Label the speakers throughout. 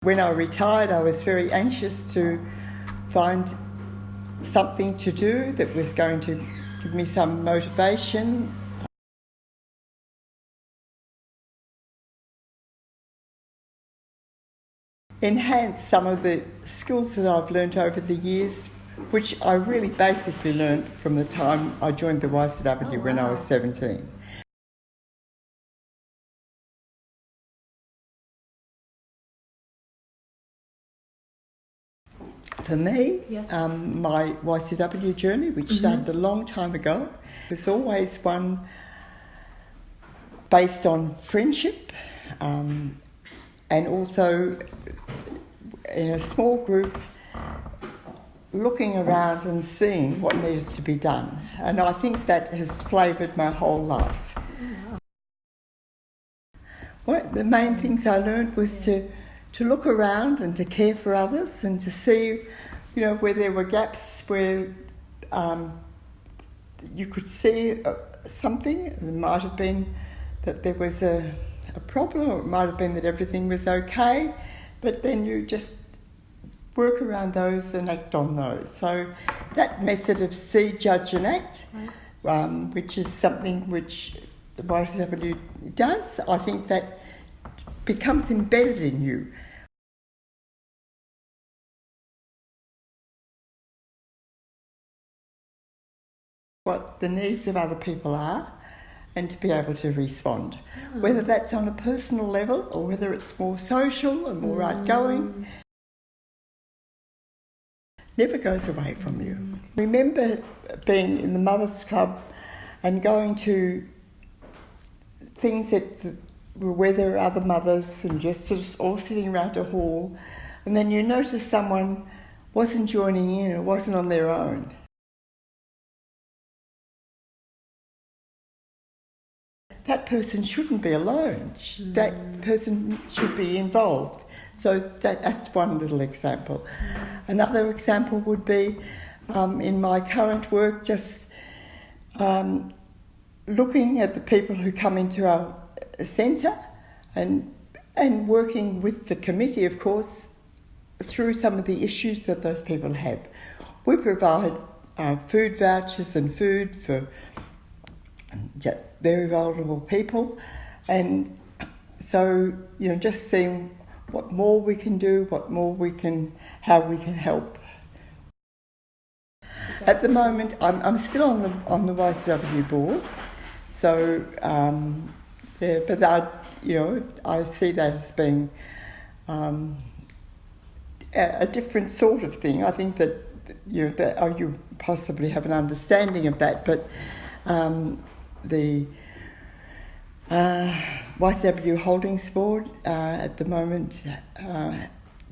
Speaker 1: When I retired, I was very anxious to find something to do that was going to give me some motivation. Enhance some of the skills that I've learnt over the years, which I really basically learnt from the time I joined the YCW when I was 17. For me,
Speaker 2: Yes.
Speaker 1: My YCW journey, which started a long time ago, was always one based on friendship and also in a small group looking around and seeing what needed to be done. And I think that has flavoured my whole life. One of the main things I learned was to look around and to care for others and to see, where there were gaps where you could see something. It might have been that there was a problem, or it might have been that everything was okay, but then you just work around those and act on those. So that method of see, judge and act, which is something which the YCW does, I think that becomes embedded in you. What the needs of other people are and to be able to respond. Whether that's on a personal level or whether it's more social and more outgoing, never goes away from you. Remember being in the Mothers Club and going to things that where there are other mothers and just sort of all sitting around a hall, and then you notice someone wasn't joining in or wasn't on their own. That person shouldn't be alone. That person should be involved. So that's one little example. Another example would be in my current work, just looking at the people who come into our centre and working with the committee, of course, through some of the issues that those people have. We provide food vouchers and food for just very vulnerable people, and so just seeing what more we can do, how we can help. At the moment, I'm still on the YCW board, so but I see that as being a different sort of thing. I think that you possibly have an understanding of that, but the YCW Holdings Board at the moment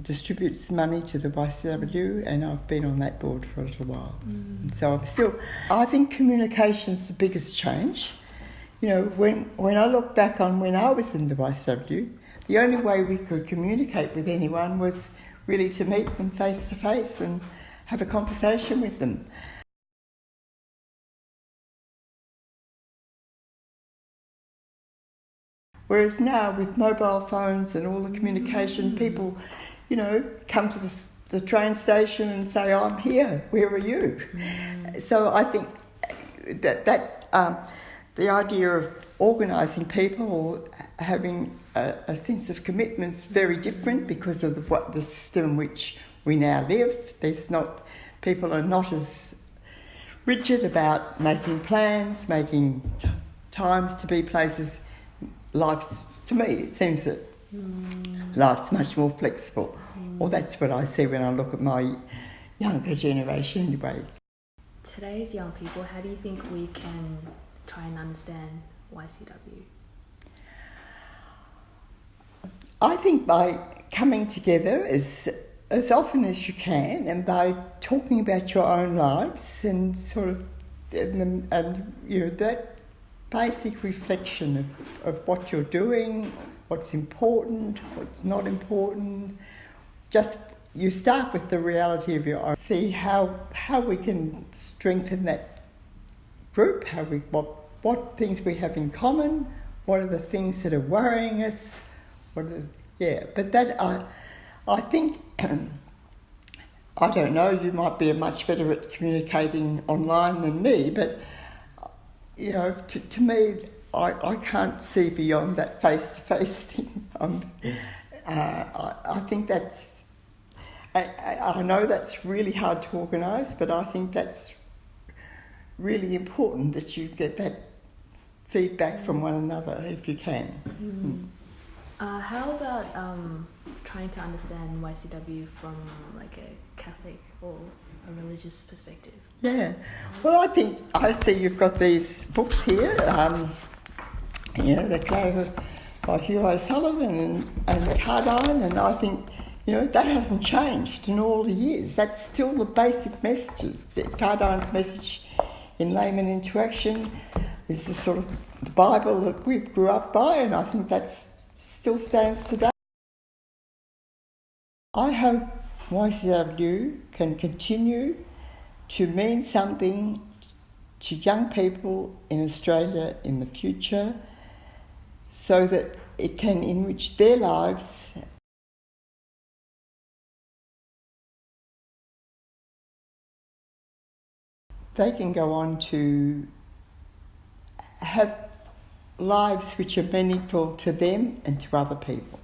Speaker 1: distributes money to the YCW, and I've been on that board for a little while. So I think communication is the biggest change. When I look back on when I was in the YCW, the only way we could communicate with anyone was really to meet them face to face and have a conversation with them. Whereas now, with mobile phones and all the communication, people, come to the train station and say, "Oh, I'm here, where are you?" So I think that the idea of organising people or having a sense of commitment is very different because of the system in which we now live. People are not as rigid about making plans, making times to be places. To me, it seems that life's much more flexible. Or that's what I see when I look at my younger generation anyway.
Speaker 2: Today's young people, how do you think we can try and understand YCW?
Speaker 1: I think by coming together as often as you can and by talking about your own lives and sort of that basic reflection of what you're doing, what's important, what's not important. Just you start with the reality of your own. See how we can strengthen that group. What things we have in common. What are the things that are worrying us? But that I think, I don't know, you might be much better at communicating online than me, but, you know, to me, I can't see beyond that face-to-face thing. I think that's, I know that's really hard to organise, but I think that's really important that you get that feedback from one another if you can.
Speaker 2: How about trying to understand YCW from like a Catholic or a religious perspective?
Speaker 1: Yeah, well, I see you've got these books here. They're created by Hugh O'Sullivan and Cardine, and I think, you know, that hasn't changed in all the years. That's still the basic messages. Cardine's message in layman interaction is the sort of the Bible that we grew up by, and I think that still stands today. I hope YCW can continue to mean something to young people in Australia in the future, so that it can enrich their lives they can go on to have lives which are meaningful to them and to other people.